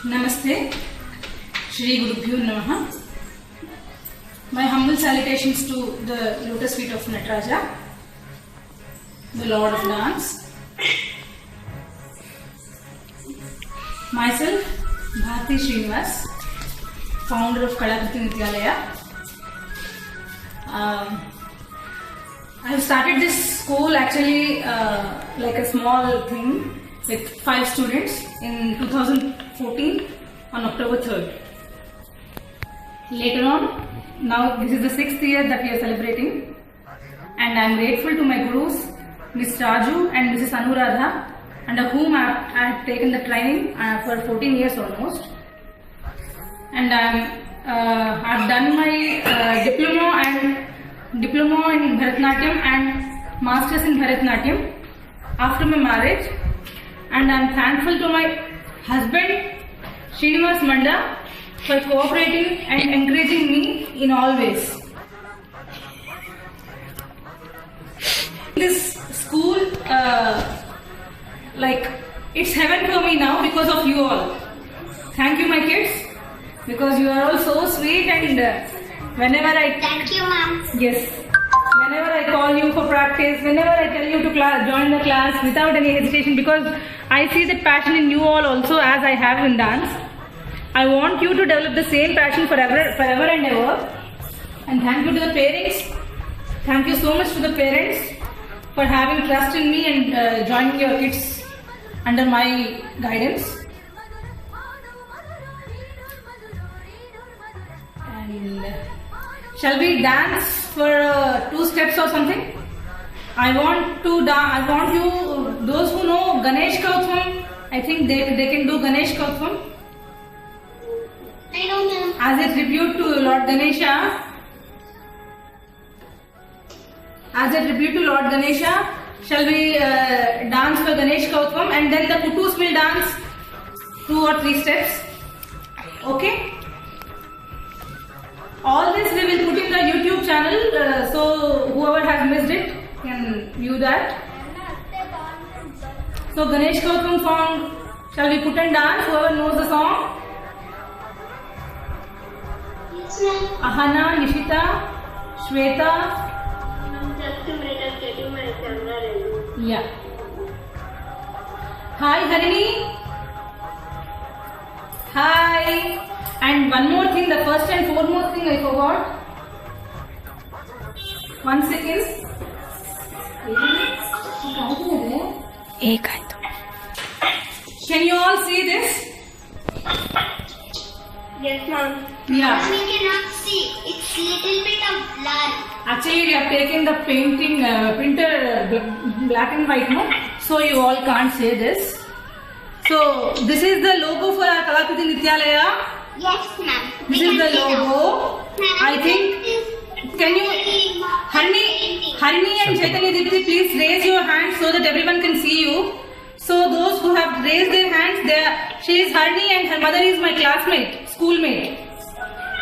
Namaste, Shri Gurubhyo Namaha. My humble salutations to the lotus feet of Nataraja, the Lord of Dance. Myself, Bharti Srinivas, founder of Kalakriti Nityalaya. I have started this school actually like a small thing with 5 students in 2014 on October 3rd. Later on, now this is the 6th year that we are celebrating, and I am grateful to my gurus, Ms. Raju and Mrs. Anuradha, under whom I have taken the training for 14 years almost. And I have done my diploma in Bharatanatyam and masters in Bharatanatyam after my marriage. And I am thankful to my husband Srinivas Manda for cooperating and encouraging me in all ways. This school, it's heaven for me now because of you all. Thank you, my kids, because you are all so sweet, and Thank you, ma'am. Yes. Whenever I call you for practice, whenever I tell you to join the class without any hesitation, because I see that passion in you all also as I have in dance. I want you to develop the same passion forever and ever. And thank you to the parents. Thank you so much to the parents for having trust in me and joining your kids under my guidance. And shall we dance for 2 steps or something? I want you, those who know Ganesh Kautvam, I think they can do Ganesh Kautvam. I know, ma'am. As a tribute to Lord Ganesha, shall we dance for Ganesh Kautvam, and then the Kutus will dance 2 or 3 steps. Okay? All this we will put in the YouTube channel, so whoever has missed it can view that. So Ganesh Kautvam song, shall we put and dance? Whoever knows the song? Yes, ma'am. Ahana, Nishita, Shweta. Just a minute, I'm getting my camera ready. Yeah. Hi Harini. Hi. And one more thing, the first and foremost thing I forgot. 1 second. Can you all see this? Yes, ma'am. Yeah. We cannot see. It's little bit of blur. Actually, we have taken the printer black and white, no? So you all can't say this. So this is the logo for our Kalakriti Nityalaya. Yes, ma'am. This is the logo. I think, can you, Harini and Chaitanya Dipti, please raise your hands so that everyone can see you. So those who have raised their hands, she is Harini and her mother is my classmate, schoolmate.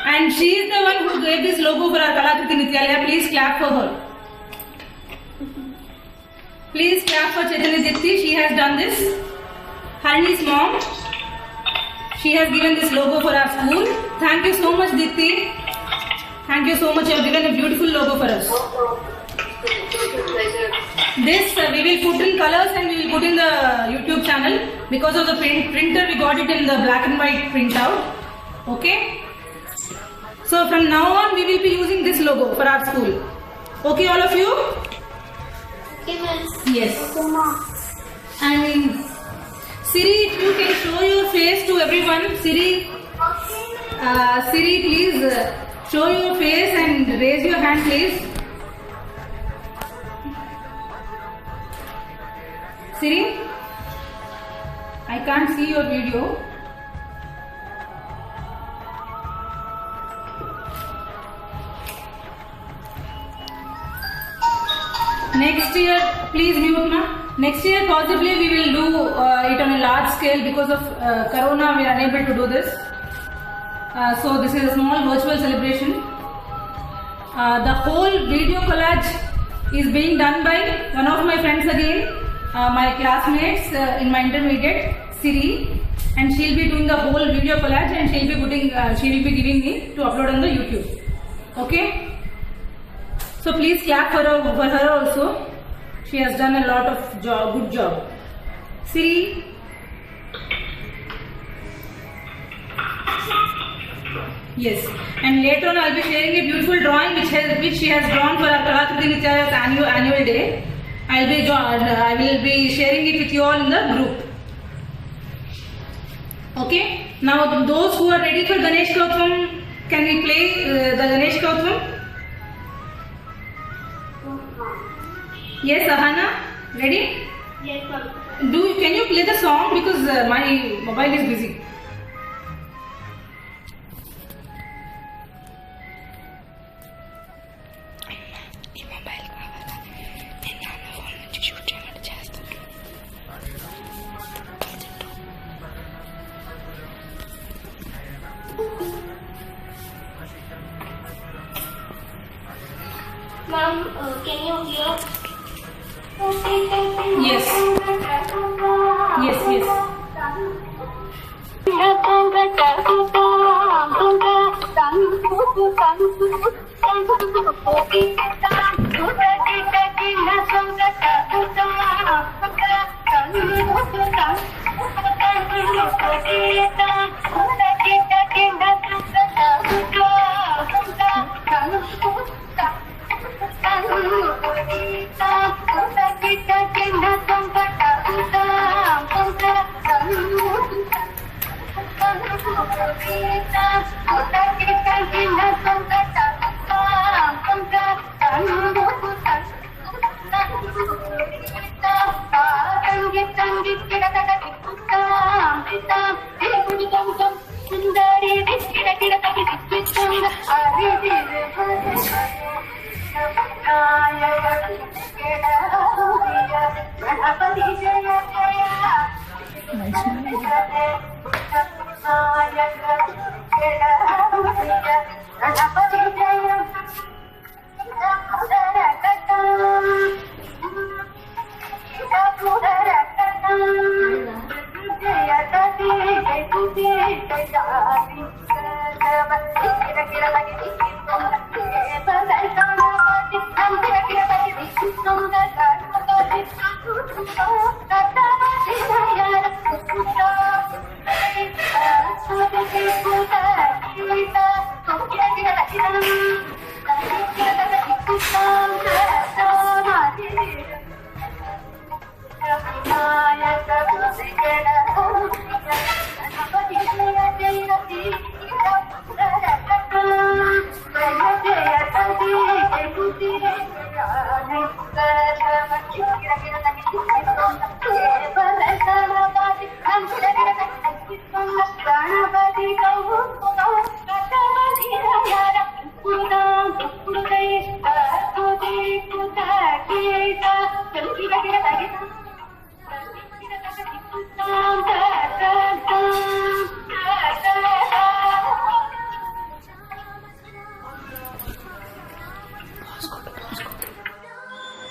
And she is the one who gave this logo for our Kalakriti Nityalaya. Please clap for her. Please clap for Chaitanya Dipti. She has done this. Harini's mom. She has given this logo for our school. Thank you so much, Dipti. Thank you so much. You have given a beautiful logo for us. This we will put in colors and we will put in the YouTube channel. Because of the printer, we got it in the black and white printout. Okay. So from now on, we will be using this logo for our school. Okay, all of you? Okay, ma'am. Yes. Okay, ma'am. And Siri, if you can show your face to everyone. Siri, please show your face and raise your hand, please. Siri, I can't see your video. Next year, please mute ma. Next year possibly we will do it on a large scale. Because of Corona we are unable to do this. So this is a small virtual celebration. The whole video collage is being done by one of my friends again, my classmates in my intermediate, Siri, and she'll be doing the whole video collage and she'll be giving me to upload on the YouTube. Okay? So please clap for her also. She has done a lot of good job. Siri. Yes, and later on I'll be sharing a beautiful drawing which she has drawn for our Kalakriti Nitya's annual day. I will be sharing it with you all in the group. Okay. Now those who are ready for Ganesh Kautvam, can we play the Ganesh Kautvam? Yes, Ahana, ready? Yes, ma'am. Can you play the song because my mobile is busy. Ma'am, can you hear? Yes.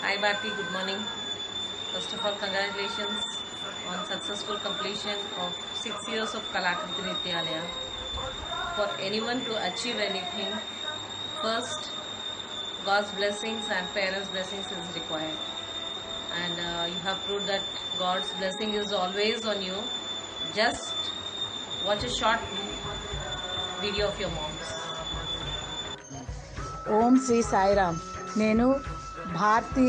Hi Bharti, good morning. First of all, congratulations on successful completion of 6 years of Kalakriti Nityalaya. For anyone to achieve anything, first God's blessings and parents' blessings is required. And you have proved that God's blessing is always on you. Just watch a short video of your moms. ఓం శ్రీ సాయిరామ్. నేను భారతి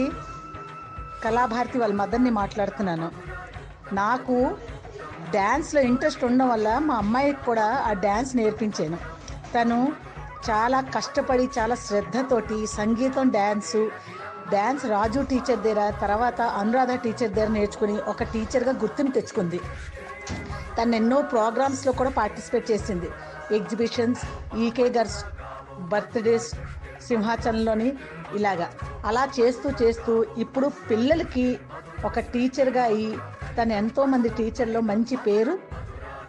కళాభారతి వాళ్ళ మదర్ని మాట్లాడుతున్నాను. నాకు డ్యాన్స్లో interest ఉండడం వల్ల మా అమ్మాయికి కూడా ఆ డ్యాన్స్ నేర్పించాను. తను చాలా కష్టపడి చాలా శ్రద్ధతోటి సంగీతం డ్యాన్స్ రాజు టీచర్ దగ్గర, తర్వాత అనురాధ టీచర్ దగ్గర నేర్చుకుని ఒక టీచర్గా గుర్తుని తెచ్చుకుంది. తను ఎన్నో ప్రోగ్రామ్స్లో కూడా పార్టిసిపేట్ చేసింది. ఎగ్జిబిషన్స్, ఈకే గర్ల్స్ బర్త్డేస్, సింహాచలంలోని అలా చేస్తూ ఇప్పుడు పిల్లలకి ఒక టీచర్గా అయ్యి తను ఎంతోమంది టీచర్లో మంచి పేరు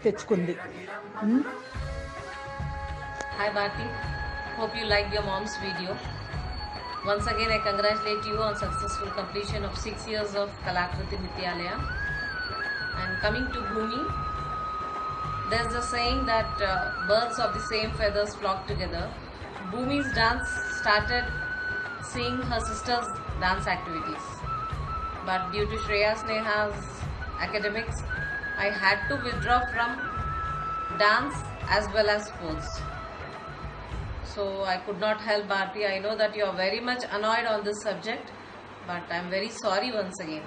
తెచ్చుకుంది. Hi Bharti, hope you liked your mom's video. Once again, I congratulate you on successful completion of 6 years of Kalakriti Nityalaya. And coming to Bhumi, there's a saying that birds of the same feathers flock together. Bhumi's dance started seeing her sister's dance activities, but due to Shreya Sneha's academics, I had to withdraw from dance as well as sports. So I could not help Bharti. I know that you are very much annoyed on this subject, but I am very sorry once again.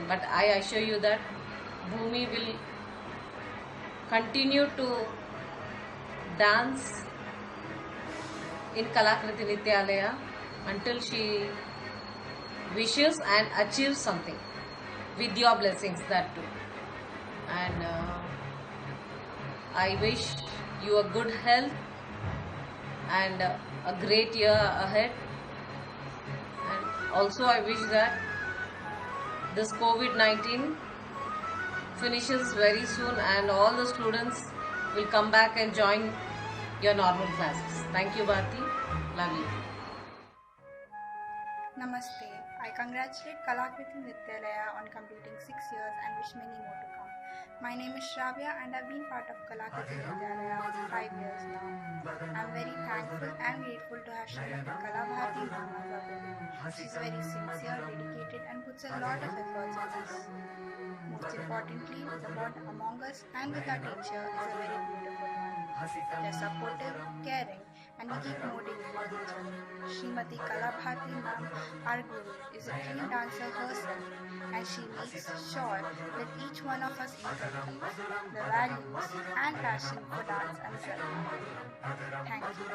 But I assure you that Bhumi will continue to dance in Kalakriti Nityalaya until she wishes and achieves something, with your blessings, that too. And I wish you a good health and a great year ahead. And also I wish that this COVID-19 finishes very soon and all the students will come back and join your normal classes. Thank you, Bharti. Love you. Namaste. I congratulate Kalakriti Nityalaya on completing 6 years and wish many more to come. My name is Shravya and I've been part of Kalakriti Nityalaya for 5 years now. I'm very thankful and grateful to have Srimati Kalabharti ma'am as our guru. She's very sincere, dedicated and puts a lot of efforts in this. Most importantly, the bond among us and with our teacher is a very beautiful one. They're supportive, caring, and we keep motivating each other. Srimati Kalabharti ma'am, our guru, is a trained dancer herself, and she makes sure that each one of us inculcates the values and passion for dance and self-help. Thank you.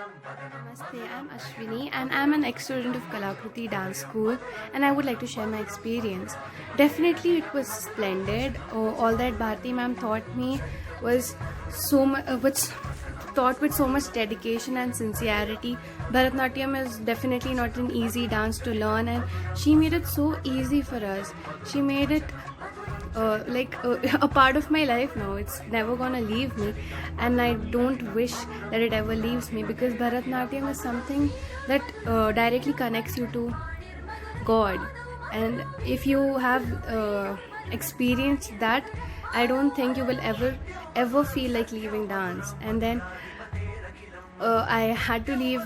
Namaste, I'm Ashwini and I'm an ex-student of Kalakriti Dance School, and I would like to share my experience. Definitely it was splendid. All that Bharti ma'am taught me was taught with so much dedication and sincerity. Bharatnatyam is definitely not an easy dance to learn, and she made it so easy for us. She made it a part of my life now. It's never gonna leave me, and I don't wish that it ever leaves me, because Bharatnatyam is something that directly connects you to God, and if you have experienced that, I don't think you will ever feel like leaving dance. And then I had to leave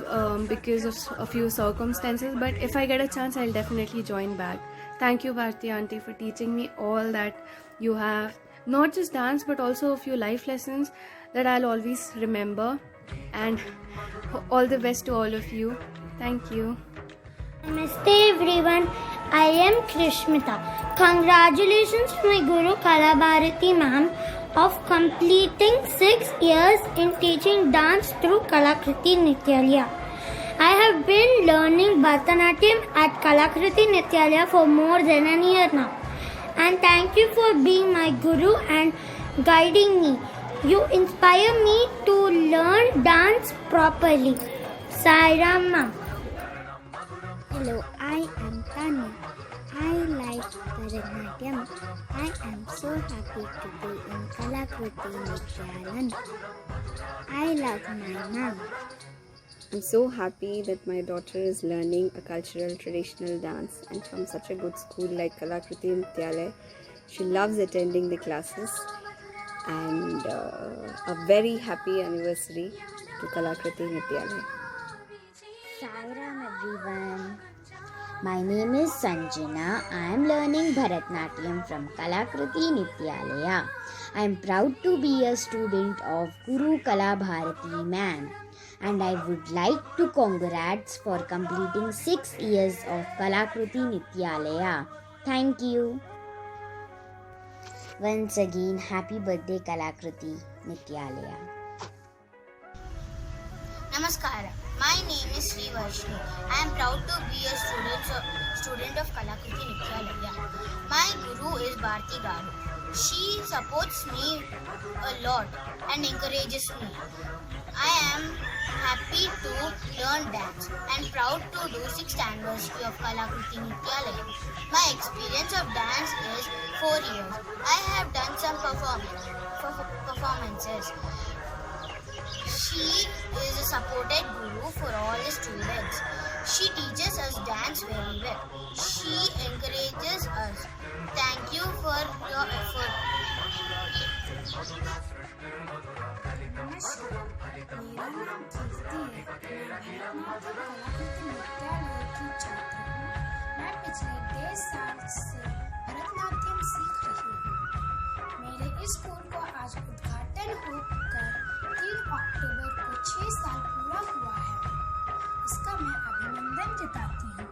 because of a few circumstances, but if I get a chance, I'll definitely join back. Thank you, Bharti auntie, for teaching me all that you have, not just dance but also a few life lessons that I'll always remember. And all the best to all of you. Thank you. Namaste everyone, I am Krishmita. Congratulations to my Guru Kalabharati ma'am of completing 6 years in teaching dance through Kalakriti Nityalaya. I have been learning Bharatanatyam at Kalakriti Nityalaya for more than a year now. And thank you for being my Guru and guiding me. You inspire me to learn dance properly. Sai Ram ma'am. Hello, I am Tanya. I like Bharatanatyam. I am so happy to be in Kalakriti Nityalaya. I love my mom. I'm so happy that my daughter is learning a cultural traditional dance, and from such a good school like Kalakriti Nityalaya. She loves attending the classes, and a very happy anniversary to Kalakriti Nityalaya. Sairam everyone. My name is Sanjana. I am learning Bharatnatyam from Kalakriti Nityalaya. I am proud to be a student of Guru Kalabharati ma'am, and I would like to congrats for completing 6 years of Kalakriti Nityalaya. Thank you. Once again, happy birthday Kalakriti Nityalaya. Namaskara. My name is Sri Vaishnu. I am proud to be a student of Kalakriti Nityalaya. My guru is Bharti Garu. She supports me a lot and encourages me. I am happy to learn dance and proud to do 6th anniversary of Kalakriti Nityalaya. My experience of dance is 4 years. I have done some performances. She is a supported guru for all the students. She teaches us dance very well. She encourages us. Thank you for your effort. मेरा नाम कीर्ति है। मैं भरतनाट्यम कलाकृति विद्यालय की छात्रा हूँ। मैं पिछले 10 साल से भरतनाट्यम सीख रही हूँ। मेरे इस स्कूल को आज उद्घाटन होकर 3 अक्टूबर को 6 साल पूरा हुआ है। इसका मैं अभिनंदन जताती हूँ।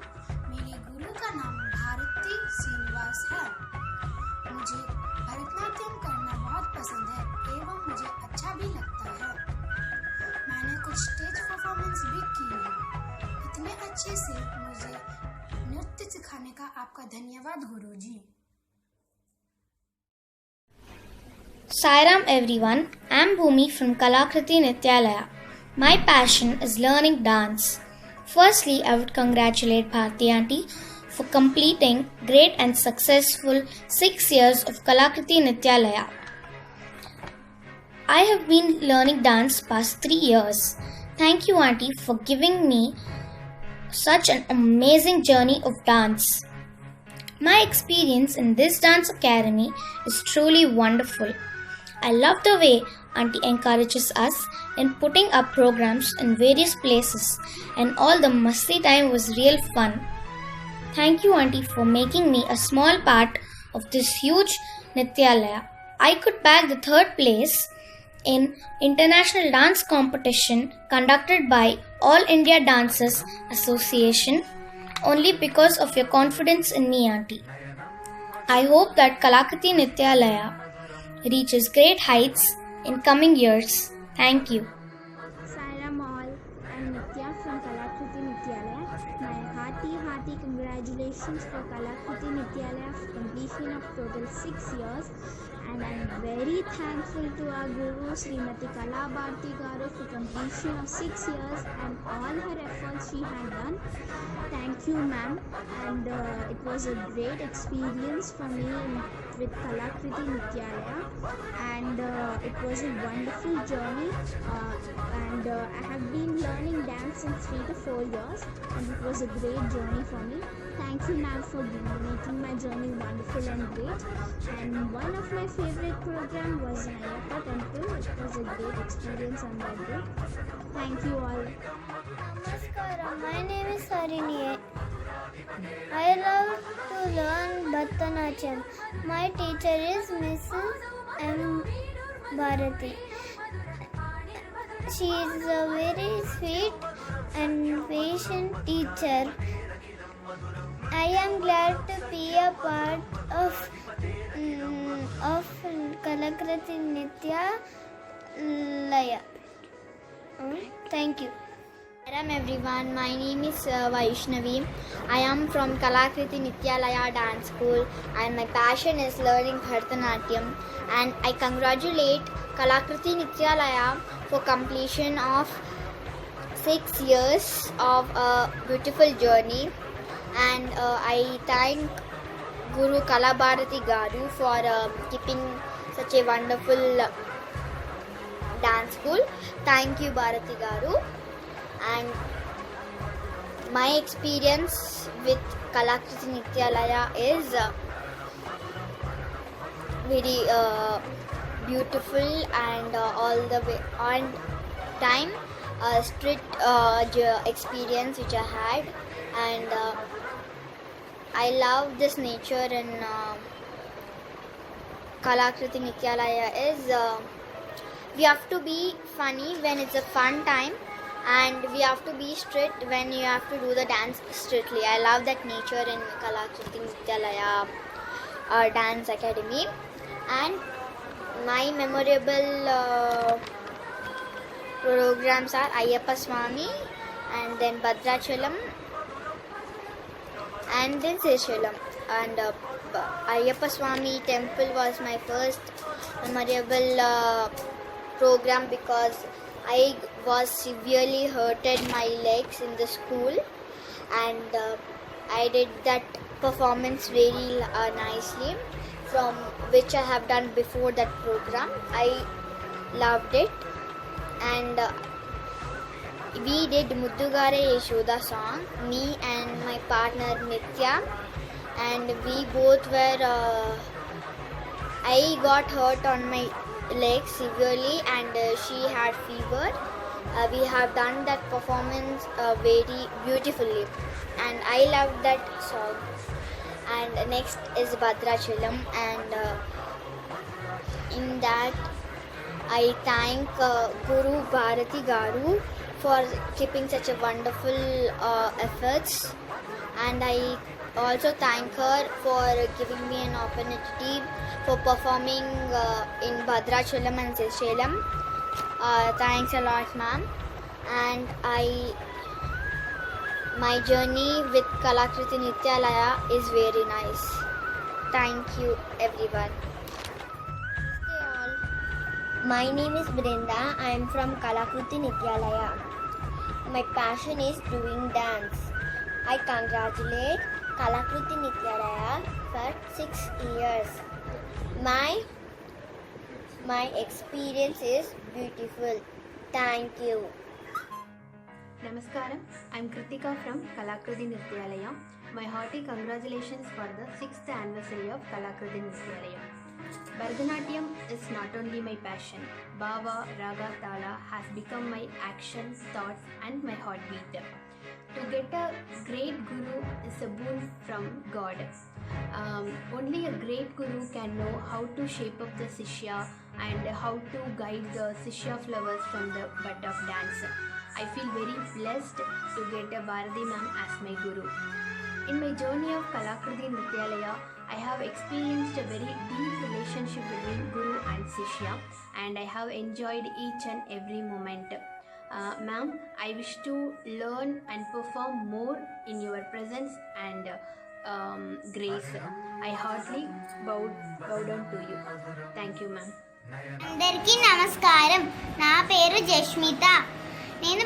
मेरे गुरु का नाम भारती श्रीनिवास है। मुझे भरतनाट्यम करना बहुत पसंद है एवं मुझे अच्छा भी लगता है। मैंने कुछ स्टेज परफॉर्मेंस भी की है। इतने अच्छे से मुझे नृत्य सिखाने का आपका धन्यवाद गुरुजी। Sairam everyone, I am Bhumi from Kalakriti Nityalaya. My passion is learning dance. Firstly, I would congratulate Bharti Aunty for completing great and successful 6 years of Kalakriti Nityalaya. I have been learning dance past 3 years. Thank you Aunty for giving me such an amazing journey of dance. My experience in this dance academy is truly wonderful. I love the way Aunty encourages us in putting up programs in various places, and all the masti time was real fun. Thank you Aunty for making me a small part of this huge Nityalaya. I could bag the 3rd place in international dance competition conducted by All India Dancers Association only because of your confidence in me Aunty. I hope that Kalakriti Nityalaya reaches great heights in coming years. Thank you. Sairam all, I'm Nitya from Kalakriti Nityalaya. My hearty congratulations for Kalakriti Nityalaya for completion of total 6 years. And I'm very thankful to our Guru Srimati Kala Bharti Garu for completion of 6 years and all her efforts she had done. Thank you ma'am, and it was a great experience for me with Kalakriti Nityalaya, and it was a wonderful journey, and I have been learning dance since 3 to 4 years, and it was a great journey for me. Thank you ma'am for making my journey wonderful and great. And one of my favorite program was in Ayyappa temple. It was a great experience on that day. Thank you all. Namaskaram, my name is Harini. I love to learn Bharatanatyam. My teacher is Mrs. M. Bharati. She is a very sweet and patient teacher. I am glad to be a part of Kalakriti Nityalaya. Thank you. Hello everyone, my name is Vaishnavi. I am from Kalakriti Nityalaya Dance School and my passion is learning Bharatanatyam, and I congratulate Kalakriti Nityalaya for completion of 6 years of a beautiful journey, and I thank Guru Kala Bharati Garu for keeping such a wonderful dance school. Thank you Bharati Garu. And my experience with Kalakriti Nityalaya is very beautiful and all the way on time. A strict experience which I had, and I love this nature in Kalakriti Nityalaya is we have to be funny when it's a fun time, and we have to be strict when you have to do the dance strictly. I love that nature in Kalakriti Nityalaya Dance Academy. And my memorable programs are Ayyappa Swami, and then Bhadrachalam, and then Srisailam. And Ayyappa Swami temple was my first memorable program because I was severely hurted my legs in the school, and I did that performance very nicely, from which I have done before that program. I loved it, and we did Muddugare Yashoda song, me and my partner Nitya, and we both were. I got hurt on my leg severely, and she had fever. We have done that performance very beautifully, and I loved that song. And next is Bhadrachalam, and in that I thank Guru Bharati Garu for keeping such a wonderful efforts, and I also thank her for giving me an opportunity for performing in Bhadrachalam and Srisailam. Thanks a lot, ma'am. And my journey with Kalakriti Nityalaya is very nice. Thank you, everyone. My name is Brinda. I am from Kalakriti Nityalaya. My passion is doing dance. I congratulate Kalakriti Nityalaya for 6 years. My experience is beautiful. Thank you. Namaskaram, I am Kritika from Kalakriti Nityalaya. My hearty congratulations for the 6th anniversary of Kalakriti Nityalaya. Bharatanatyam is not only my passion. Bhava, Raga, Tala has become my action, thoughts and my heartbeat. To get a great guru is a boon from God. Only a great guru can know how to shape up the Shishya and how to guide the Shishya flowers from the bud of dance. I feel very blessed to get a Bharati ma'am as my guru. In my journey of Kalakriti Nityalaya, I have experienced a very deep relationship between Guru and Shishya, and I have enjoyed each and every moment. Ma'am, I wish to learn and perform more in your presence and grace. I heartily bow down to you. Thank you, ma'am. అందరికీ నమస్కారం. నా పేరు జస్మిత. నేను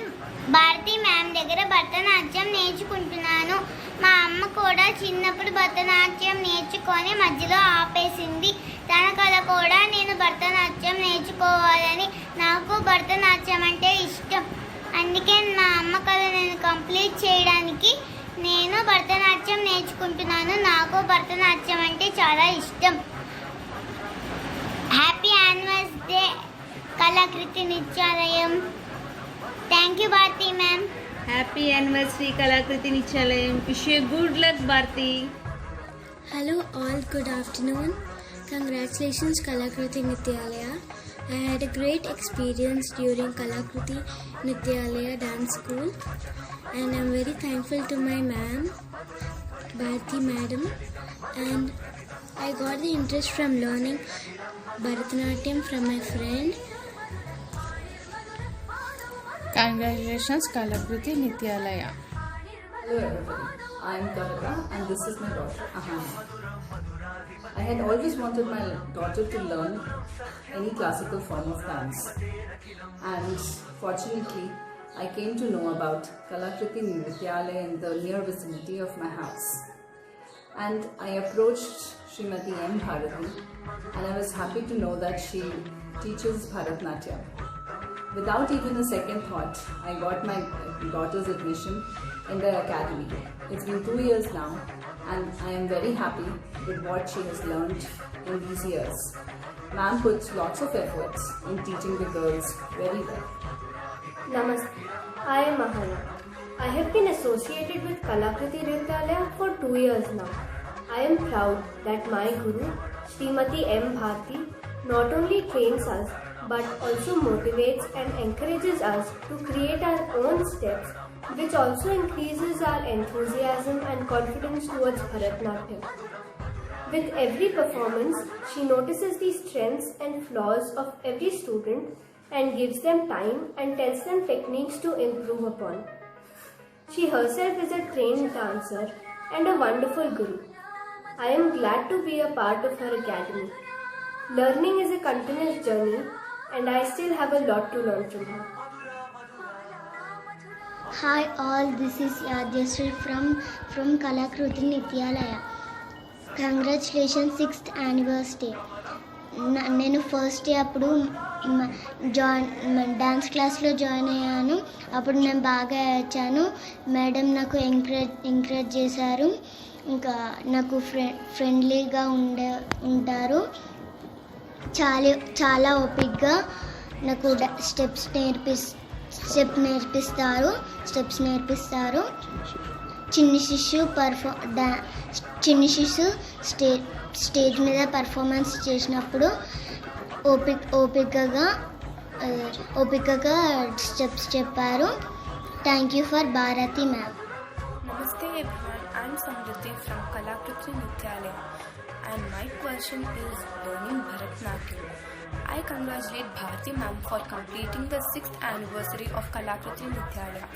Bharati ma'am దగ్గర భరతనాట్యం నేర్చుకుంటున్నాను. మా అమ్మ కూడా చిన్నప్పుడు భరతనాట్యం నేర్చుకొని మధ్యలో ఆపేసింది. తన కళ కూడా నేను భరతనాట్యం నేర్చుకోవాలని. నాకు భరతనాట్యం అంటే ఇష్టం. అందుకే మా అమ్మ కళ నేను కంప్లీట్ చేయడానికి నేను భరతనాట్యం నేర్చుకుంటున్నాను. నాకు భరతనాట్యం అంటే చాలా ఇష్టం. Happy anniversary day Kalakriti Nityalayam. Thank you, Bharti ma'am. Happy anniversary, Kalakriti Nityalaya. Wish you good luck, Bharti. Hello all, good afternoon. Congratulations, Kalakriti Nityalaya. I had a great experience during Kalakriti Nityalaya dance school, and I'm very thankful to my ma'am, Bharti madam, and I got the interest from learning Bharatanatyam from my friend. Congratulations, Kalakriti Nityalaya. Hello everybody, I am Kanaka and this is my daughter Ahana. I had always wanted my daughter to learn any classical form of dance, and fortunately I came to know about Kalakriti Nityalaya in the near vicinity of my house. And I approached Srimati M. Bharati, and I was happy to know that she teaches Bharatanatyam. Without even a second thought, I got my daughter's admission in the academy. It's been 2 years now, and I am very happy with what she has learned in these years. Ma'am puts lots of efforts in teaching the girls very well. Namaste, I am Ahana. I have been associated with Kalakriti Nityalaya for 2 years now. I am proud that my guru, Srimati M. Bharti, not only trains us but also motivates and encourages us to create our own steps, which also increases our enthusiasm and confidence towards Bharatanatyam. With every performance, she notices the strengths and flaws of every student and gives them time and tells them techniques to improve upon. She herself is a trained dancer and a wonderful guru. I am glad to be a part of her academy. Learning is a continuous journey, and I still have a lot to learn from her. Hi all, this is Yadhyasri from Kalakriti Nityalaya. Congratulations 6th anniversary. నేను first day అప్పుడు dance క్లాస్లో join అయ్యాను. అప్పుడు నేను బాగా వచ్చాను. Madam నాకు encourage చేశారు. ఇంకా నాకు ఫ్రెండ్లీగా ఉంటారు. చాలా ఓపిక్గా నాకు స్టెప్స్ నేర్పిస్తారు. చిన్ని శిశు స్టేజ్ మీద పర్ఫార్మెన్స్ చేసినప్పుడు ఓపికగా స్టెప్స్ చెప్పారు. Thank you for Bharati ma'am. Namaste everyone, I am Samriddhi from Kalakriti Nityalaya and my question is learning Bharatnatyam. I congratulate Bharati ma'am for completing the 6th anniversary of Kalakriti Nityalaya.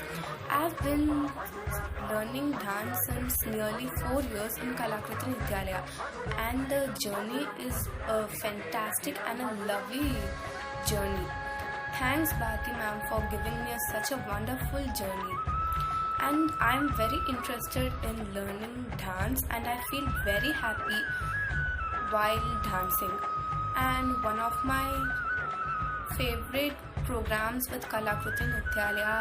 I have been learning dance since nearly 4 years in Kalakriti Nityalaya and the journey is a fantastic and a lovely journey. Thanks Bharati ma'am for giving me such a wonderful journey. And I'm very interested in learning dance and I feel very happy while dancing. And one of my favorite programs with Kalakriti Nityalaya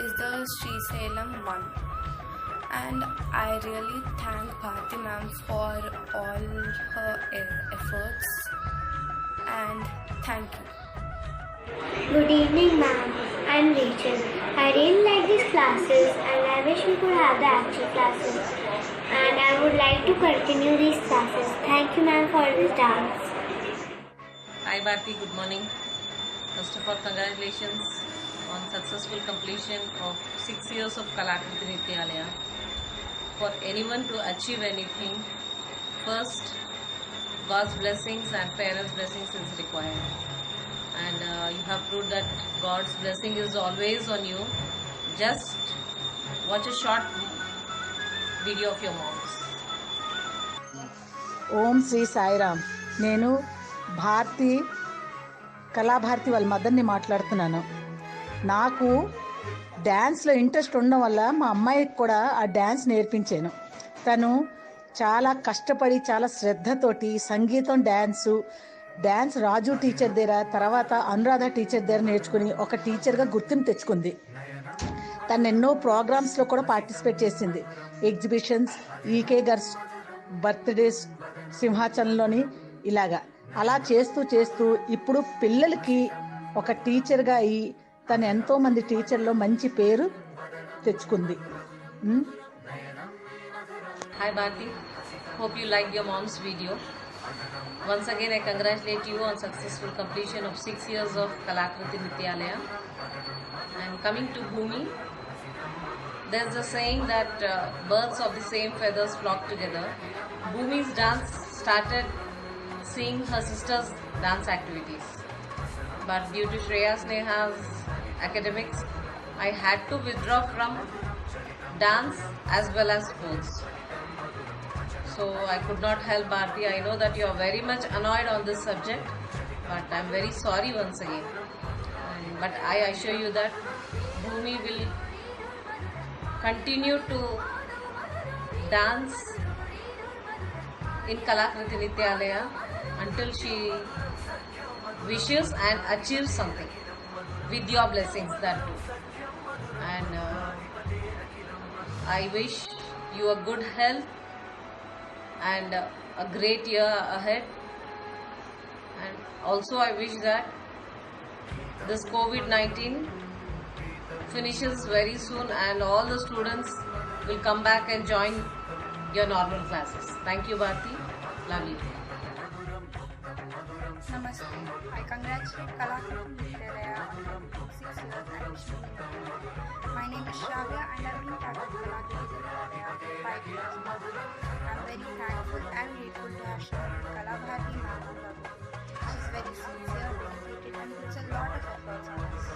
is the Sri Salem one. And I really thank Bharati ma'am for all her efforts and thank you. Good evening, ma'am. I'm Rachel. I really like these classes and I wish we could have the actual classes. And I would like to continue these classes. Thank you, ma'am, for this dance. Hi Bharti, good morning. First of all, congratulations on successful completion of 6 years of Kalakriti Nityalaya. For anyone to achieve anything, first God's blessings and parents' blessings is required. And you have proved that God's blessing is always on you. Just watch a short video of your moms. ఓం శ్రీ సాయిరామ్. నేను కళాభారతి వాళ్ళ మదర్ని మాట్లాడుతున్నాను. నాకు డ్యాన్స్లో interest ఉండడం వల్ల మా అమ్మాయికి కూడా ఆ డ్యాన్స్ నేర్పించాను. తను చాలా కష్టపడి చాలా శ్రద్ధతోటి సంగీతం డ్యాన్స్ రాజు టీచర్ దగ్గర, తర్వాత అనురాధ టీచర్ దగ్గర నేర్చుకుని ఒక టీచర్గా గుర్తింపు తెచ్చుకుంది. తను ఎన్నో ప్రోగ్రామ్స్లో కూడా పార్టిసిపేట్ చేసింది. ఎగ్జిబిషన్స్, ఈకే గర్ల్స్ బర్త్డేస్, సింహాచలంలోని ఇలాగా అలా చేస్తూ ఇప్పుడు పిల్లలకి ఒక టీచర్గా అయ్యి తను ఎంతోమంది టీచర్లో మంచి పేరు తెచ్చుకుంది. Hi Bharti, hope you liked your mom's video. Once again I congratulate you on successful completion of 6 years of Kalakriti Nityalaya. And coming to Bhumi, there's a saying that birds of the same feathers flock together. Bhumi's dance started seeing her sister's dance activities, but due to Shreya Sneha's academics, I had to withdraw from dance as well as sports. So I could not help Bharti. I know that you are very much annoyed on this subject, but I'm very sorry once again. But I assure you that Bhumi will continue to dance in Kalakriti Nityalaya until she wishes and achieves something with your blessings, that too. And I wish you a good health and a great year ahead. And also I wish that this COVID-19 finishes very soon and all the students will come back and join your normal classes. Thank you Bharti, love you. Namaste. I congratulate Kalakriti Nityalaya on 6 years and wish me well. My name is Shravya and I've been part of Kalakriti Nityalaya for 5 years now. I'm very thankful and grateful to have shared Kalabharati ma'am on the road. She's very sincere, dedicated and puts a lot of efforts on us.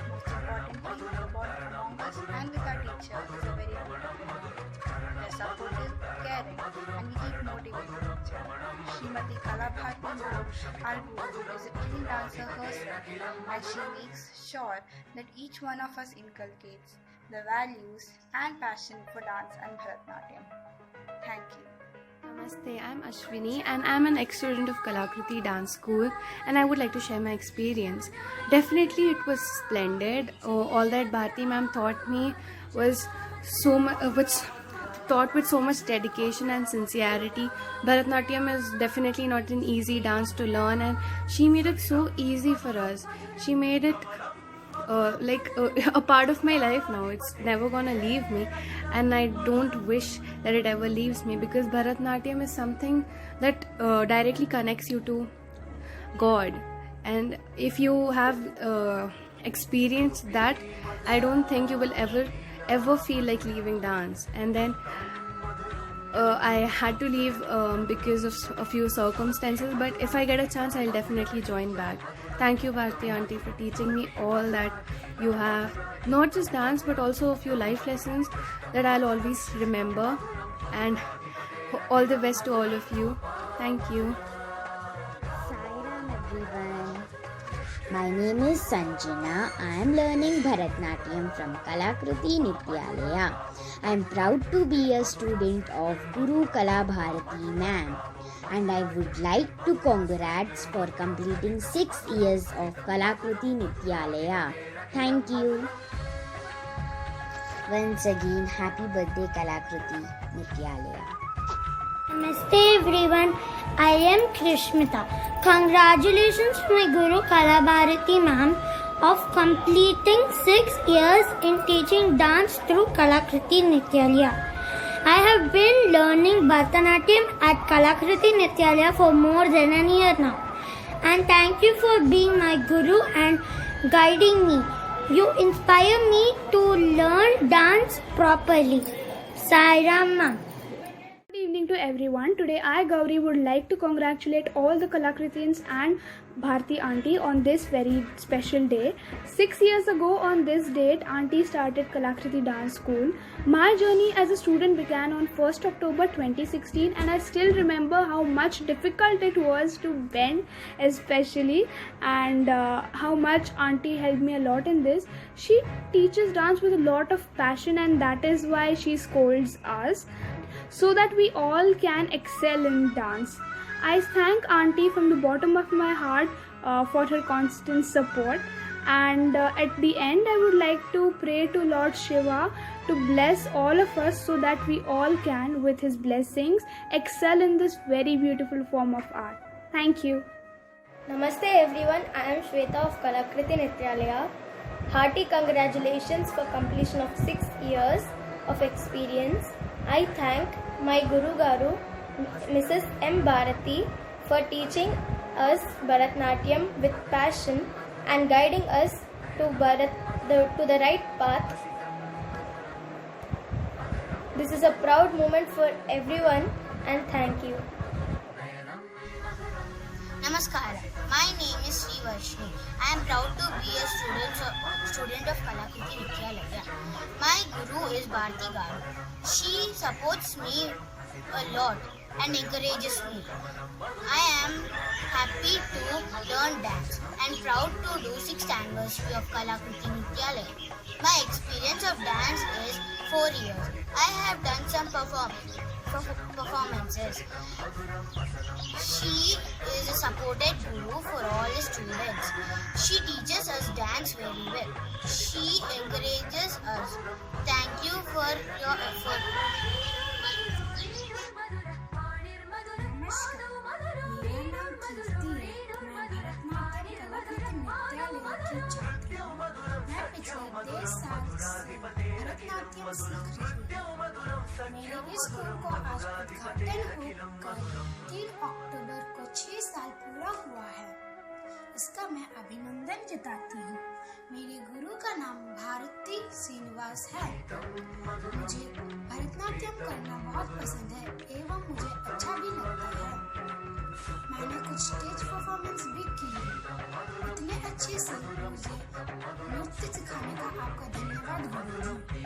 Most importantly, the bond among us and with our teacher is a very good one. They're supportive, caring and we keep motivating each other. Srimati Kalabharati ma'am, our guru, is a trained dancer herself and she makes sure that each one of us inculcates the values and passion for dance and Bharatnatyam. Thank you. Namaste, I'm Ashwini and I'm an ex-student of Kalakriti Dance School, and I would like to share my experience. Definitely it was splendid. All that Bharti ma'am taught me was taught with so much dedication and sincerity. Bharatnatyam is definitely not an easy dance to learn, and she made it so easy for us. She made it a part of my life now. It's never gonna leave me, and I don't wish that it ever leaves me, because Bharatnatyam is something that directly connects you to God. And if you have experienced that, I don't think you will ever feel like leaving dance. And then I had to leave because of a few circumstances, but if I get a chance, I'll definitely join back. Thank you, Bharti auntie, for teaching me all that you have. Not just dance, but also a few life lessons that I'll always remember. And all the best to all of you. Thank you. Sairam everyone. My name is Sanjana. I am learning Bharatnatyam from Kalakriti Nityalaya. I am proud to be a student of Guru Kalabharati ma'am, and I would like to congrats for completing 6 years of Kalakriti Nityalaya. Thank you. Once again, happy birthday Kalakriti Nityalaya. Namaste everyone, I am Krishmita. Congratulations to my Guru Kalabharati ma'am of completing 6 years in teaching dance through Kalakriti Nityalaya. I have been learning Bharatanatyam at Kalakriti Nityalaya for more than a year now. And thank you for being my Guru and guiding me. You inspire me to learn dance properly. Sai Ram ma'am. Good evening to everyone. Today I, Gauri, would like to congratulate all the Kalakritins and Bharti auntie on this very special day. 6 years ago on this date, auntie started Kalakriti Dance School. My journey as a student began on 1st October 2016, and I still remember how much difficult it was to bend especially, and how much auntie helped me a lot in this. She teaches dance with a lot of passion, and that is why she scolds us, so that we all can excel in dance. I thank auntie from the bottom of my heart for her constant support. And at the end, I would like to pray to Lord Shiva to bless all of us, so that we all can, with his blessings, excel in this very beautiful form of art. Thank you. Namaste everyone, I am Shweta of Kalakriti Nityalaya. Hearty congratulations for completion of 6 years of experience. I thank my Guru Garu, Mrs. M. Bharati, for teaching us Bharatnatyam with passion and guiding us to the right path. This is a proud moment for everyone, and thank you. Namaskara. My name is Sri Varshni. I am proud to be a student of Kalakriti Nityalaya. My guru is Bharti Garu. She supports me a lot and encourages me. I am happy to learn dance and proud to do 6th anniversary of Kalakriti Nityalaya. My experience of dance is 4 years. I have done some performances. She is a supported guru for all the students. She teaches us dance very well. She encourages us. Thank you for your effort. Bharatanatyam सीख रही हूँ। मेरे school को आज उद्घाटन होकर 3 अक्टूबर को 6 साल पूरा हुआ है। इसका मैं अभिनंदन जताती हूँ। मेरे गुरु का नाम भारती श्रीनिवास है। मुझे भरतनाट्यम करना बहुत पसंद है एवं मुझे अच्छा भी लगता है। मैंने कुछ स्टेज परफॉर्मेंस भी की है। इतने अच्छे से मुझे नृत्य सिखाने का आपका धन्यवाद गुरुजी।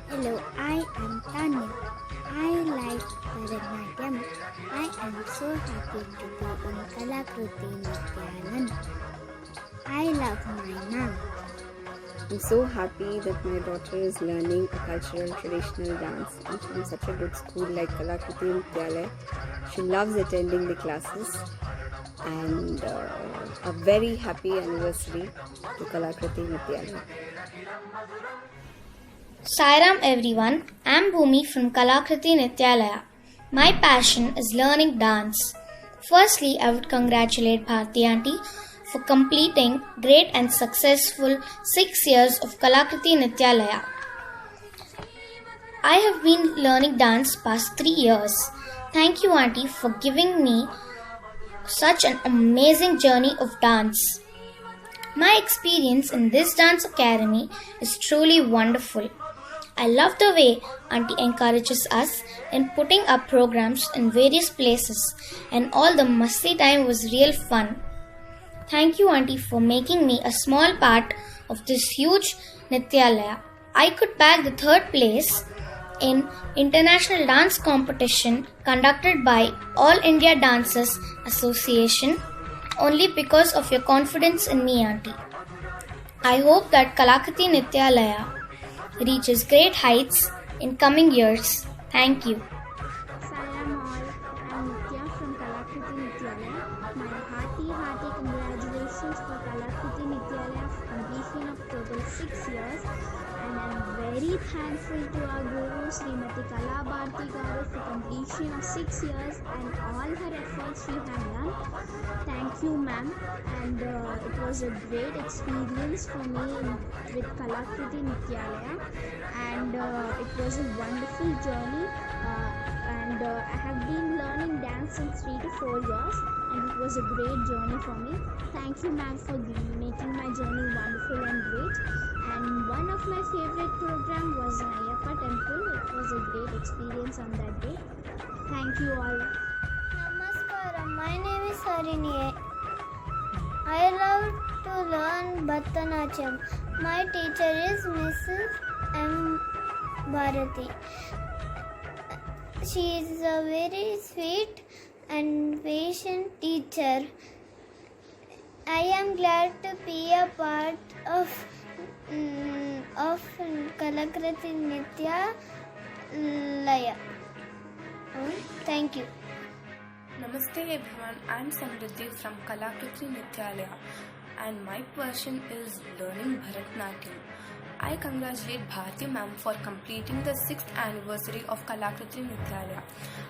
Hello, I am Tanya. I like Bharatnatyam. I am so happy to be in Kalakriti Nityalayam. I love my mom. I'm so happy that my daughter is learning a cultural traditional dance and from such a good school like Kalakriti Nityalaya. She loves attending the classes, and a very happy anniversary to Kalakriti Nityalaya. Sairam everyone, I am Bhumi from Kalakriti Nityalaya. My passion is learning dance. Firstly, I would congratulate Bharti Aunty for completing great and successful 6 years of Kalakriti Nityalaya. I have been learning dance past 3 years. Thank you Aunty for giving me such an amazing journey of dance. My experience in this dance academy is truly wonderful. I love the way Aunty encourages us in putting up programs in various places, and all the masti time was real fun. Thank you Aunty for making me a small part of this huge Nityalaya. I could bag the 3rd place in international dance competition conducted by All India Dancers Association only because of your confidence in me Aunty. I hope that Kalakriti Nityalaya reaches great heights in coming years. Thank you. Salam all, I am Nitya from Kalakriti Nityalaya. My hearty congratulations for Kalakriti Nityalaya for completion of total 6 years, and I am very thankful to our Guru Srimati Kala Bharti Garu for completion of 6 years and all her efforts she had done. Thank you ma'am, and it was a great experience for me with Kalakriti Nityalaya, and it was a wonderful journey, and I have been learning dance since 3 to 4 years, and it was a great journey for me. Thank you ma'am for making my journey wonderful and great. And one of my favorite program was in Ayyappa temple. It was a great experience on that day. Thank you all. Namaskaram, my name is Harini. I love to learn Bharatanatyam. My teacher is Mrs. M. Bharati. She is a very sweet and patient teacher. I am glad to be a part of Kalakriti Nityalaya. Thank you. Namaste everyone, I am Samriddhi from Kalakriti Nityalaya, and my passion is learning Bharatanatyam. I congratulate Bharti ma'am for completing the 6th anniversary of Kalakriti Nityalaya.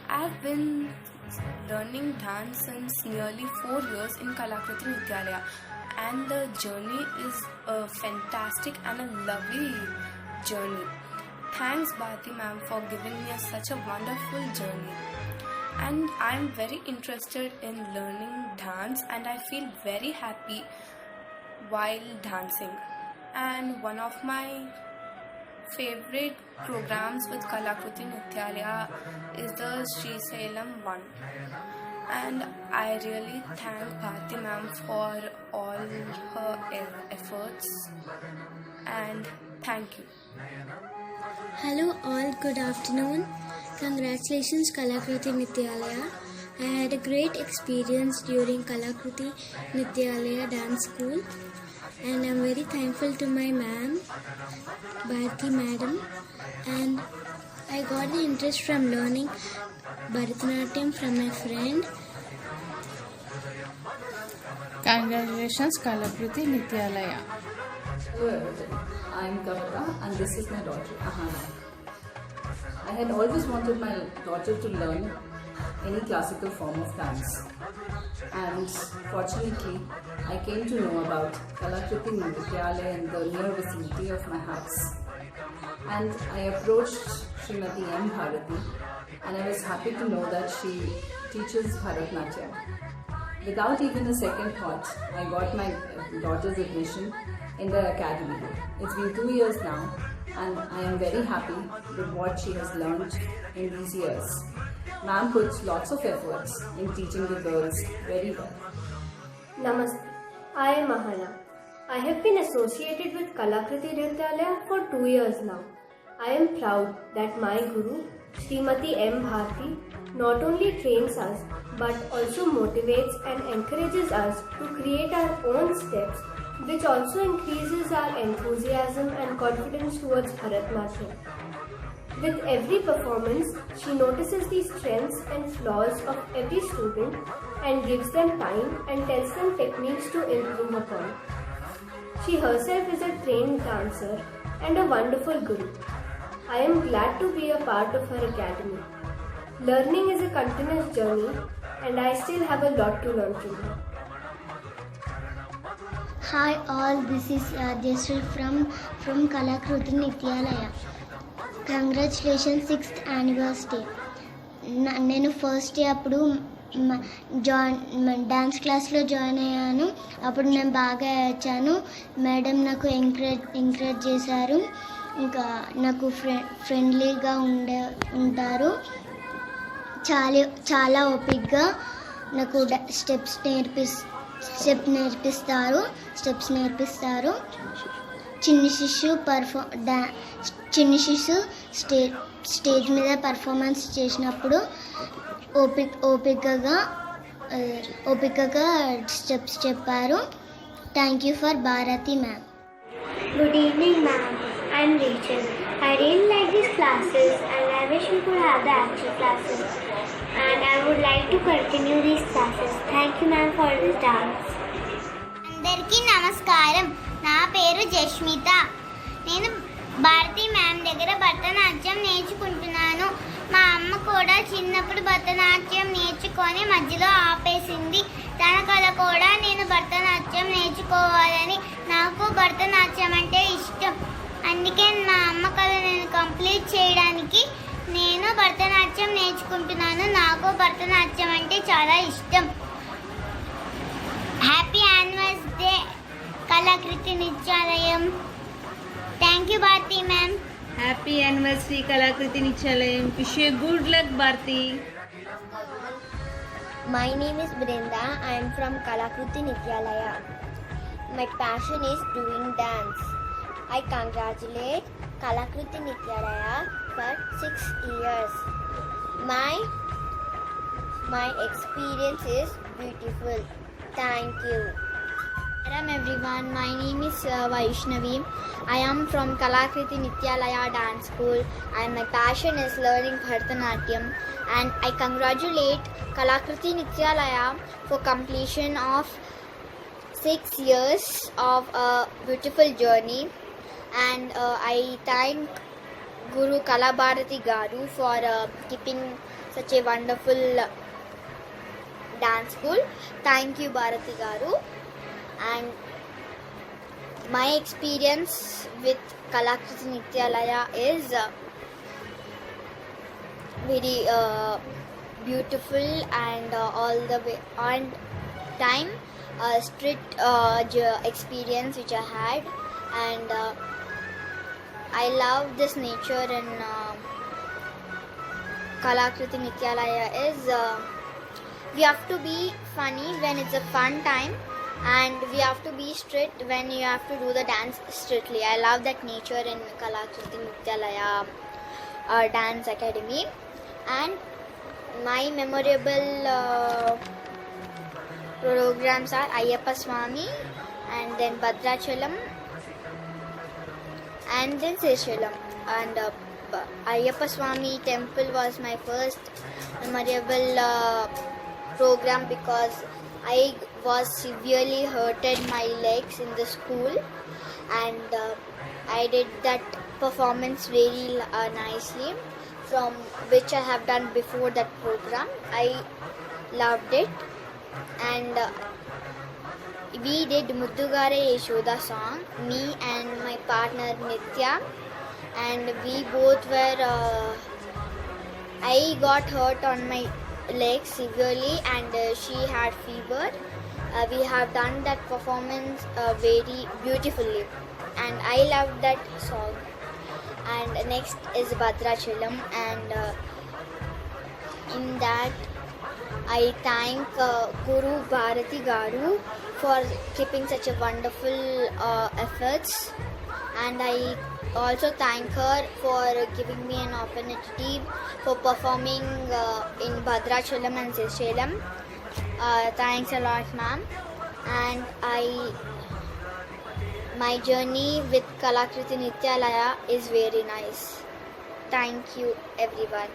I have been learning dance since nearly 4 years in Kalakriti Nityalaya, and the journey is a fantastic and a lovely journey. Thanks Bharti ma'am for giving me such a wonderful journey. And I am very interested in learning dance, and I feel very happy while dancing. And one of my favorite programs with Kalakriti Nityalaya is the Sri Salem one. And I really thank Bharti ma'am for all her efforts, and thank you. Hello all, good afternoon. Congratulations Kalakriti Nityalaya. I had a great experience during Kalakriti Nityalaya dance school, and I'm very thankful to my ma'am, Bharti madam, and I got the interest from learning Bharatanatyam from my friend. Congratulations Kalakriti Nityalaya. Hello everyone, I am Kavita and this is my daughter Ahana. I had always wanted my daughter to learn any classical form of dance, and fortunately I came to know about Kalakriti Nityalaya in the near vicinity of my house, and I approached Srimati M. Bharati, and I was happy to know that she teaches Bharatanatyam. Without even a second thought, I got my daughter's admission in the academy. It's been 2 years now, and I am very happy with what she has learned in these years. Ma'am puts lots of efforts in teaching the girls very well. Namaste, I am Ahana. I have been associated with Kalakriti Nityalaya for 2 years now. I am proud that my guru, Srimati M. Bharti, not only trains us but also motivates and encourages us to create our own steps which also increases our enthusiasm and confidence towards Bharatanatyam. With every performance, she notices the strengths and flaws of every student and gives them time and tells them techniques to improve upon. She herself is a trained dancer and a wonderful guru. I am glad to be a part of her academy. Learning is a continuous journey and I still have a lot to learn from her. Hi all, this is Rajeshri from Kalakruti Nityalaya. Congratulations 6th anniversary. నేను first day అప్పుడు dance క్లాస్లో join అయ్యాను. అప్పుడు నేను బాగా వచ్చాను. Madam నాకు encourage చేశారు. ఇంకా నాకు ఫ్రెండ్లీగా ఉంటారు. చాలా ఓపిక్గా నాకు స్టెప్స్ నేర్పిస్తారు. చిన్ని శిశు స్టేజ్ మీద పర్ఫార్మెన్స్ చేసినప్పుడు ఓపికగా స్టెప్స్ చెప్పారు. Thank you for Bharati ma'am. Good evening, ma'am. I'm Rachel. I really like these classes and I wish we could have the actual classes. And I would like to continue these classes. Thank you, ma'am, for this dance. అందరికీ నమస్కారం. నా పేరు జస్మిత. నేను Bharati ma'am దగ్గర భరతనాట్యం నేర్చుకుంటున్నాను. మా అమ్మ కూడా చిన్నప్పుడు భరతనాట్యం నేర్చుకొని మధ్యలో ఆపేసింది. తన కళ కూడా నేను భరతనాట్యం నేర్చుకోవాలని. నాకు భరతనాట్యం అంటే ఇష్టం. అందుకే మా అమ్మ కళ నేను కంప్లీట్ చేయడానికి నేను భరతనాట్యం నేర్చుకుంటున్నాను. నాకు భరతనాట్యం అంటే చాలా ఇష్టం. Happy anniversary day Kalakriti Nityalayam. Thank you Bharti ma'am. Happy anniversary Kalakriti Nityalayam. Wish you good luck Bharti. My name is Brinda. I am from Kalakriti Nityalaya. My passion is doing dance. I congratulate Kalakriti Nityalaya for 6 years. My experience is beautiful. Thank you. Hello everyone, my name is Vaishnavi. I am from Kalakriti Nityalaya Dance School and my passion is learning Bharatanatyam, and I congratulate Kalakriti Nityalaya for completion of 6 years of a beautiful journey, and I thank Guru Kalabharati Garu for keeping such a wonderful dance school. Thank you Bharati Garu. And my experience with Kalakriti Nityalaya is very beautiful and all the way on time, strict experience which I had, and I love this nature in Kalakriti Nityalaya is we have to be funny when it's a fun time, and we have to be strict when you have to do the dance strictly. I love that nature in Kalakriti Nityalaya Dance Academy. And my memorable programs are Ayyappa Swami, and then Bhadrachalam, and then Srisailam. And Ayyappa Swami temple was my first memorable program because I was severely hurted my legs in the school, and I did that performance very nicely, from which I have done before that program. I loved it, and we did Muddugare Yeshoda song, me and my partner Nitya, and we both were I got hurt on my legs severely, and she had fever. We have done that performance very beautifully, and I loved that song. And next is Bhadrachalam, and in that I thank Guru Bharati Garu for keeping such a wonderful efforts, and I also thank her for giving me an opportunity for performing in Bhadrachalam and Srisailam. Thanks a lot, ma'am. And I My journey with Kalakriti Nityalaya is very nice. Thank you everyone.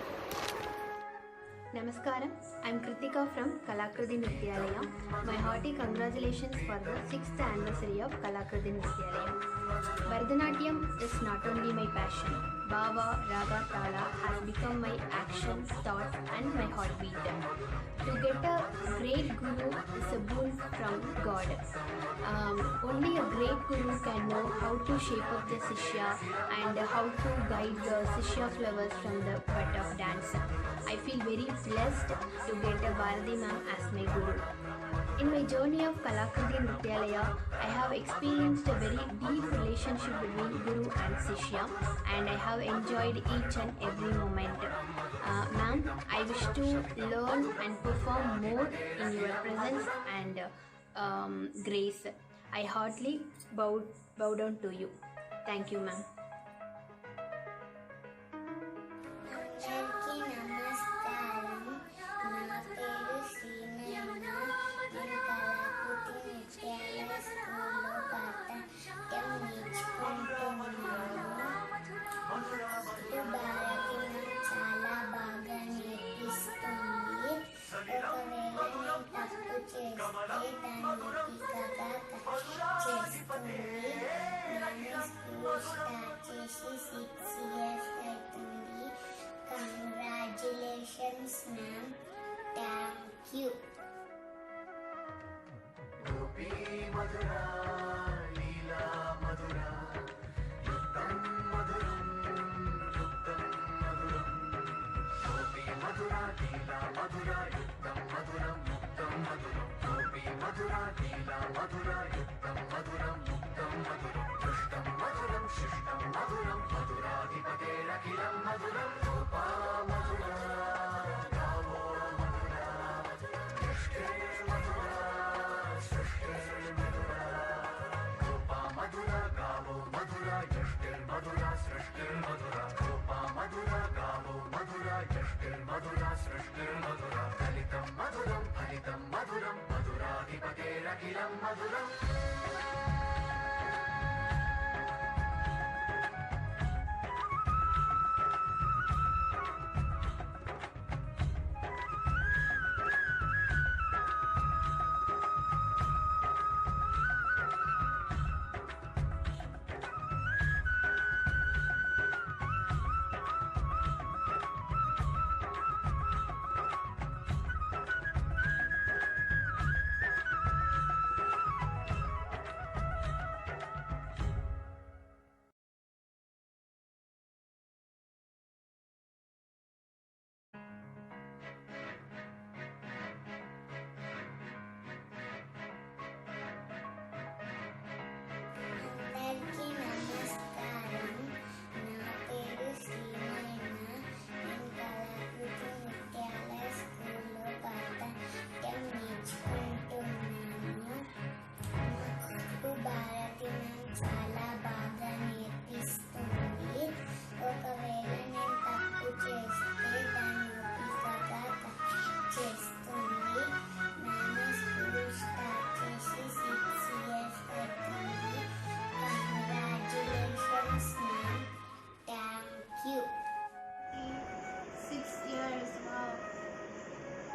Namaskaram, I am Kritika from Kalakriti Nityalaya. My hearty congratulations for the 6th anniversary of Kalakriti Nityalaya. Bharatanatyam is not only my passion. Bhava, Raga, Tala has become my action, thought and my heartbeat. To get a great guru is a boon from God. Only a great guru can know how to shape up the Shishya and how to guide the Shishya flowers from the butt of dance. I feel very blessed to get a Bharati ma'am as my guru. In my journey of Kalakriti Nityalaya, I have experienced a very deep relationship between Guru and Shishya, and I have enjoyed each and every moment. Ma'am, I wish to learn and perform more in your presence and grace. I heartily bow down to you. Thank you, ma'am. Congratulations, ma'am. Thank you.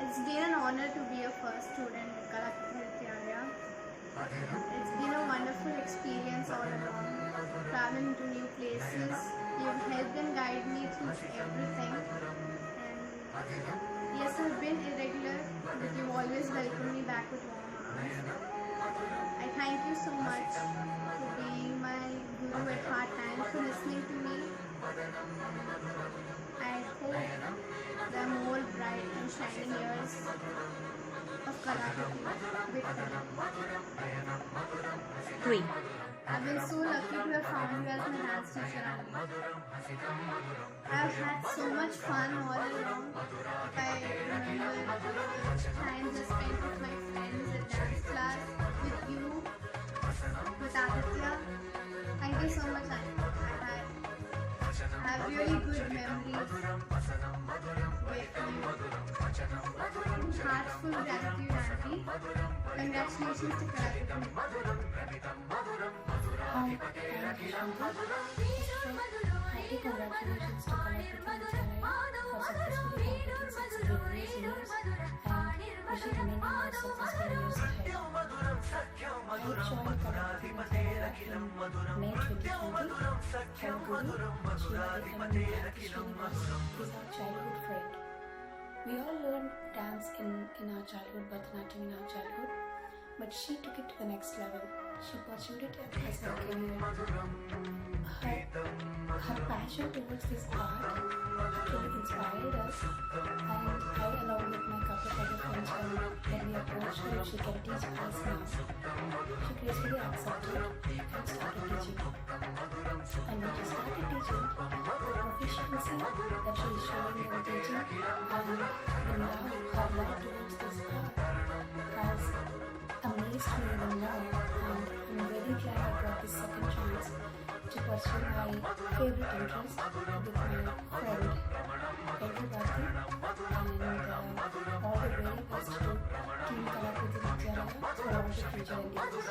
It's been an honor to be a first student at Kalakriti Nityalaya. It's been a wonderful experience all along, traveling to new places. You've helped and guided me through everything. And yes, I've been irregular, but you've always welcomed me back with warm arms. I thank you so much for being my guru at hard times, for listening to me. I hope there are more bright and shining years of Kalakriti with them. 3. I've been so lucky to have found you as my dance teacher. I've had so much fun all along. I remember times I spent with my friends at dance class, with you, with Aditya. Thank you so much, Auntie. I have really good memories with you. Heartful gratitude, Auntie. Congratulations to Kalakriti. Hearty congratulations to Kalakriti Vidyalaya for successfully completing 6 previous years and wishing many more successful years ahead. I joined Kalakriti Vidyalaya in May 2020. Our Guru, Srimati M. Srinivas, is our childhood friend. We all learned dance in our childhood, Bharatanatyam in our childhood, but she took it to the next level. She pursued it as her career. Her passion towards this art truly inspired us, and I, along with my couple of other friends, when we approached her if she can teach us now, she gracefully accepted and started teaching. And when she started teaching, the proficiency that she is showing in teaching and her love towards this art has amazed me even more, and I'm very glad I got this second chance to pursue my favorite interest with my friend Bharti, and all the very best to Team Kalakriti Vidyalaya for all the future endeavors.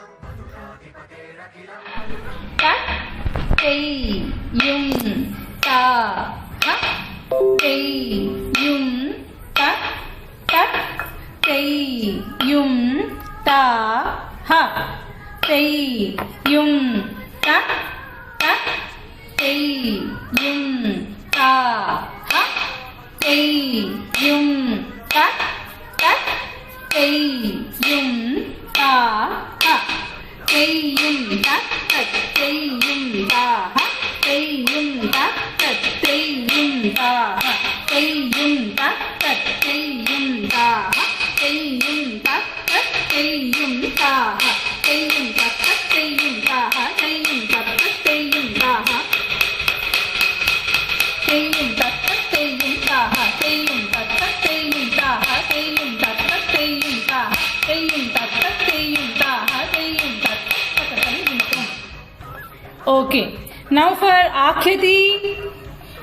Okay, now for Akriti,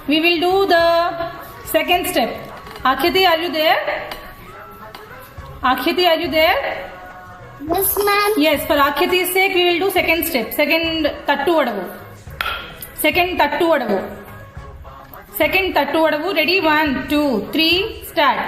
we will do the second step. Akriti, are you there? Akriti, are you there? Yes, ma'am. Yes, for Akriti's sake, we will do second step. Second tattu vadavu. Second tattu vadavu. Second tattu vadavu. Ready? 1, 2, 3, start.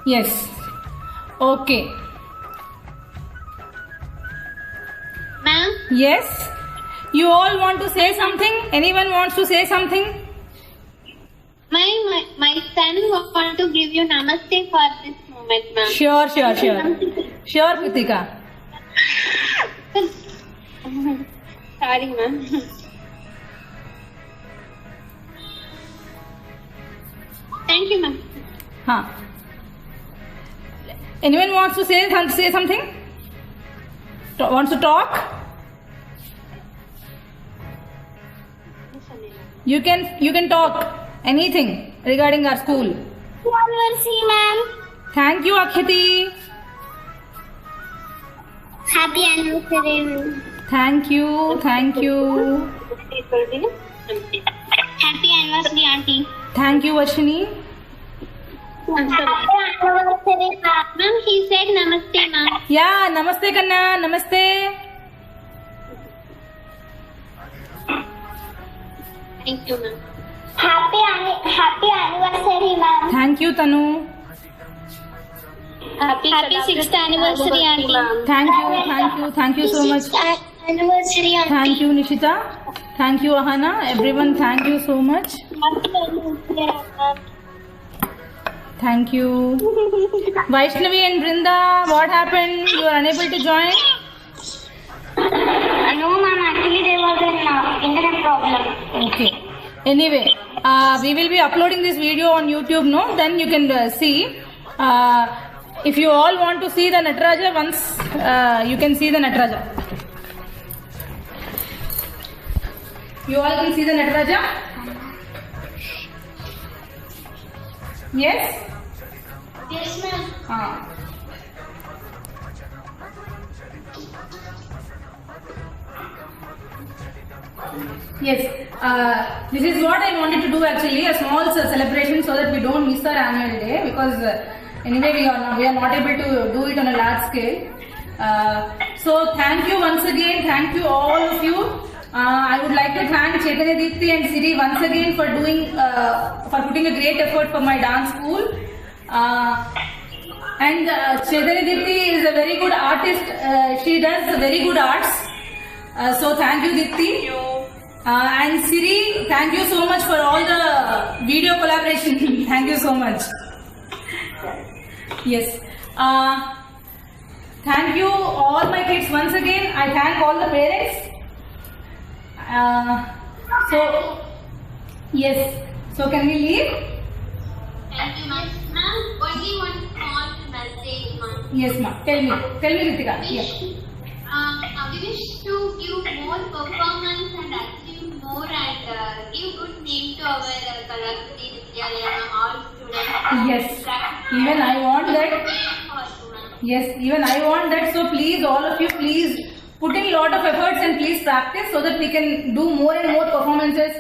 Yes. Okay. Ma'am? Yes. You all want to say something? Anyone wants to say something? My son want to give you namaste for this moment, ma'am. Sure. Sure, Kritika. Sorry, ma'am. Thank you, ma'am. Anyone wants to say something? Wants to talk? You can talk anything regarding our school. Anniversary, ma'am. Thank you, Akriti. Happy anniversary, ma'am. Thank you. Happy anniversary, auntie. Thank you, Vashini. Happy anniversary, ma'am. He said namaste, ma'am. Yeah, namaste, Kanna. Namaste. Thank you, ma'am. Happy anniversary, ma'am. Thank you, Tanu. Happy 6th anniversary, auntie. Thank you so much. Anniversary, auntie. Thank you, Nishita. Thank you, Ahana. Everyone, thank you so much. Thank you. Vaishnavi and Brinda, what happened? You are unable to join? No, ma'am. Actually, there was an internet problem. Okay. Anyway, we will be uploading this video on YouTube, no? Then you can see. If you all want to see the Nataraja, once you can see the Nataraja. You all can see the Nataraja? Yes? Yes, ma'am. Yes, this is what I wanted to do actually, a small celebration so that we don't miss our annual day, because anyway we are not able to do it on a large scale. So thank you once again, thank you all of you. I would like to thank Chaitanya Deepthi and Siri once again for putting a great effort for my dance school. And Chaitanya Deepthi is a very good artist. She does very good arts. So thank you, Deepthi. And Siri, thank you so much for all the video collaboration. Thank you so much. Yes. Thank you all my kids once again. I thank all the parents. So yes. So can we leave? Thank you, ma'am. Ma'am, only one small message, ma'am. Yes, ma'am. Tell me, Ritika. Yes. We wish to give more performance and achieve more and give good name to our Kalakriti Nityalaya, all students. Yes. Even I want that. Yes, even I want that. So please, all of you, please put in a lot of efforts and please practice so that we can do more and more performances.